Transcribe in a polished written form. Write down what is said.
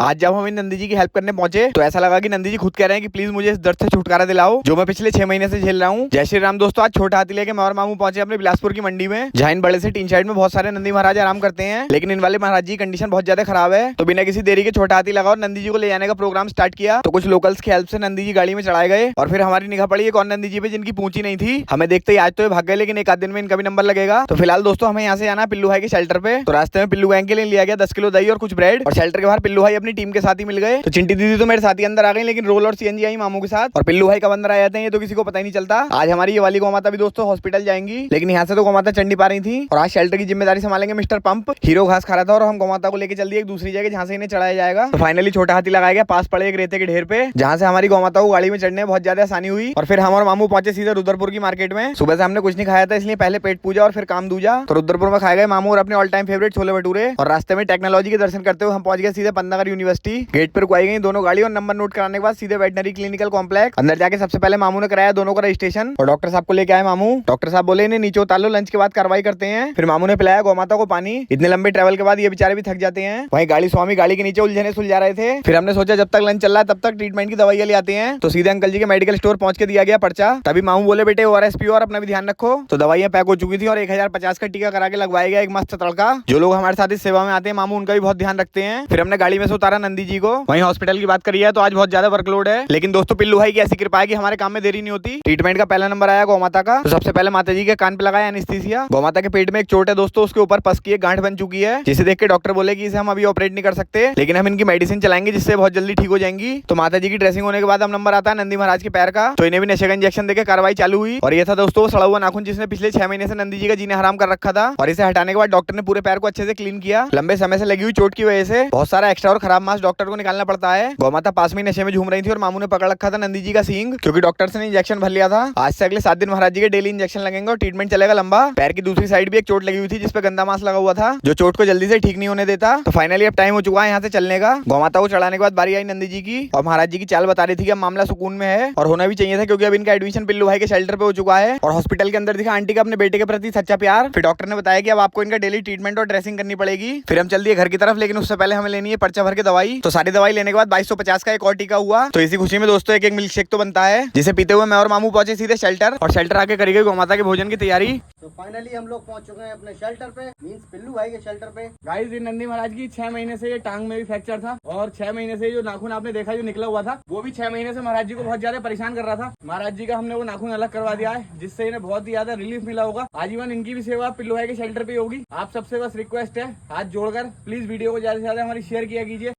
आज जब हम इन नंदी जी की हेल्प करने पहुंचे तो ऐसा लगा कि नंदी जी खुद कह रहे हैं कि प्लीज मुझे इस दर्द से छुटकारा दिलाओ जो मैं पिछले 6 महीने से झेल रहा हूँ। जय श्री राम दोस्तों, आज छोटा हाथी लेके मैं और मामू पहुंचे अपने बिलासपुर की मंडी में, जहाँ इन बड़े से टीन शेड में बहुत सारे नंदी महाराज आराम करते हैं, लेकिन इन वाले महाराज जी की कंडीशन बहुत ज्यादा खराब है। तो बिना किसी देरी के छोटा हाथी लगा और नंदी जी को ले जाने का प्रोग्राम स्टार्ट किया। तो कुछ लोकल्स की हेल्प से नंदी जी गाड़ी में चढ़ाए गए और फिर हमारी निगाह पड़ी एक और नंदी जी पे जिनकी पूंछी नहीं थी। हमें देखते ही आज तो ये भाग गए, लेकिन एक आध दिन में इनका भी नंबर लगेगा। तो फिलहाल दोस्तों हमें यहाँ से जाना पिल्लू भाई के शेल्टर पे। तो रास्ते में पिल्लू गैंग के लिए लिया गया 10 किलो दही और कुछ ब्रेड, और शेल्टर के बाहर पिल्लू भाई अपनी टीम के साथ ही मिल गए। तो चिंटी दीदी तो मेरे साथ ही अंदर आ गई, लेकिन रोल और सीएनजी आई मामू के साथ, और पिल्लू भाई कब अंदर आ जाते हैं ये तो किसी को पता ही नहीं चलता। आज हमारी ये वाली गौ माता भी दोस्तों हॉस्पिटल जाएंगी, लेकिन यहाँ से तो गौ माता चंडी पा रही थी। और आज शेल्टर की जिम्मेदारी संभालेंगे मिस्टर पंप। हीरो घास खा रहा था और हम गौ माता को लेकर चल दिए एक दूसरी जगह जहाँ से इन्हें चढ़ाया जाएगा। तो फाइनली छोटा हाथी लगाया गया पास पड़े एक रेते के ढेर पे, जहाँ से हमारी गौ माता को गाड़ी में चढ़ने में बहुत ज्यादा आसानी हुई। और फिर हम और मामू पहुंचे सीधे रुद्रपुर की मार्केट में। सुबह से हमने कुछ नहीं खाया था, इसलिए पहले पेट पूजा और फिर काम दूजा। तो रुद्रपुर में खाए गए मामू और अपने all time favourite chole bhature, और रास्ते में टेक्नोलॉजी के दर्शन करते हुए हम पहुंच गए सीधे पंतनगर यूनिवर्सिटी। गेट पर रुकवाई गई दोनों गाड़ी और नंबर नोट कराने के बाद सीधे वेटनरी क्लिनिकल कॉम्प्लेक्स अंदर जाके सबसे पहले मामू ने कराया दोनों का रजिस्ट्रेशन, और डॉक्टर साहब को लेके आए मामू। डॉक्टर साहब बोले इन्हें नीचे उतार लो, लंच के बाद कार्रवाई करते हैं। फिर मामू ने पिलाया गौ माता को पानी। इतने लंबे ट्रैवल के बाद ये बेचारे भी थक जाते हैं। वहीं गाड़ी स्वामी गाड़ी के नीचे उलझने सुलझा रहे थे। फिर हमने सोचा जब तक लंच चल रहा है तब तक ट्रीटमेंट की दवाइयां ले आते हैं। तो सीधे अंकल जी के मेडिकल स्टोर पहुंच के दिया गया पर्चा। तभी मामू बोले बेटे ORS पियो और अपना भी ध्यान रखो। तो दवाइयां पैक हो चुकी थी और 1050 का टीका करा के लगवाया गया एक मस्त तड़का। जो लोग हमारे साथ इस सेवा में आते हैं मामू उनका भी बहुत ध्यान रखते हैं। फिर हमने गाड़ी में से उतारा नंदी जी को। वहीं हॉस्पिटल की बात करी है तो आज बहुत ज्यादा वर्कलोड है, लेकिन दोस्तों पिल्लू भाई की ऐसी कृपा है कि हमारे काम में देरी नहीं होती। ट्रीटमेंट का पहला नंबर आया गौ माता का। तो सबसे पहले माता जी के कान पे लगाया एनेस्थीसिया। गौ माता के पेट में एक चोट है दोस्तों, उसके ऊपर पस की एक गांठ बन चुकी है, जिसे देख के डॉक्टर बोले कि इसे हम अभी ऑपरेट नहीं कर सकते, लेकिन हम इनकी मेडिसिन चलाएंगे जिससे बहुत जल्दी ठीक हो जाएंगी। तो माता जी की ड्रेसिंग होने के बाद हम नंबर आता है नंदी महाराज के पैर का। तो इन्हें भी नशे का इंजेक्शन देकर कार्रवाई चालू हुई। और ये था दोस्तों सड़ा हुआ नाखून जिसने पिछले 6 महीने से नंदी जी का जीना हराम कर रखा था, और इसे हटाने के बाद डॉक्टर ने पूरे पैर को अच्छे से क्लीन किया। लंबे समय से लगी हुई चोट की वजह से बहुत सारा एक्स्ट्रा और खराब मांस डॉक्टर को निकालना पड़ता है। गौ माता पास में नशे में झूम रही थी और मामू ने पकड़ रखा था नंदी जी का सींग, क्योंकि डॉक्टर ने इंजेक्शन भर लिया था। आज से अगले 7 दिन महाराज जी के डेली इंजेक्शन लगेंगे और ट्रीटमेंट चलेगा लंबा। पैर की दूसरी साइड भी एक चोट लगी हुई थी जिसपे गंदा मांस लगा हुआ था, जो चोट को जल्दी से ठीक नहीं होने देता। तो फाइनली अब टाइम हो चुका है यहाँ से चलने का। गौ माता को चढ़ाने के बाद बारी आई नंदी जी की, और महाराज जी की चाल बता रही थी कि अब मामला सुकून में है, और होना भी चाहिए था क्योंकि अब इनका एडमिशन पिल्लू भाई के शेल्टर पे हो चुका है। और हॉस्पिटल के अंदर दिखा आंटी का अपने बेटे के प्रति सच्चा प्यार। फिर डॉक्टर ने बताया कि अब आपको इनका डेली ट्रीटमेंट और ड्रेसिंग करनी पड़ेगी। फिर हम चल दिए घर की तरफ, लेकिन उससे पहले हमें लेनी है पर्चा भर के दवाई। तो सारी दवाई लेने के बाद 2250 का एक और टीका हुआ। तो इसी खुशी में दोस्तों एक मिल्क शेक तो बनता है, जिसे पीते हुए मैं और मामू पहुंचे सीधे शेल्टर, और शेल्टर आके करी गई गौ माता के भोजन की तैयारी। तो फाइनली हम लोग पहुंच चुके हैं अपने शेल्टर पे, मींस पिल्लू भाई के शेल्टर पे। गाइस नंदी महाराज की 6 महीने से ये टांग में भी फ्रैक्चर था, और 6 महीने से जो नाखून आपने देखा जो निकला हुआ था वो भी 6 महीने से महाराज जी को बहुत ज्यादा परेशान कर रहा था। महाराज जी का हमने वो नाखून अलग करवा दिया है, जिससे इन्हें बहुत ही ज्यादा रिलीफ मिला होगा। आजीवन इनकी भी सेवा पिल्लू भाई के शेल्टर पे होगी। आप सबसे बस रिक्वेस्ट है हाथ जोड़कर प्लीज वीडियो को ज्यादा से ज्यादा हमारी शेयर किया कीजिए।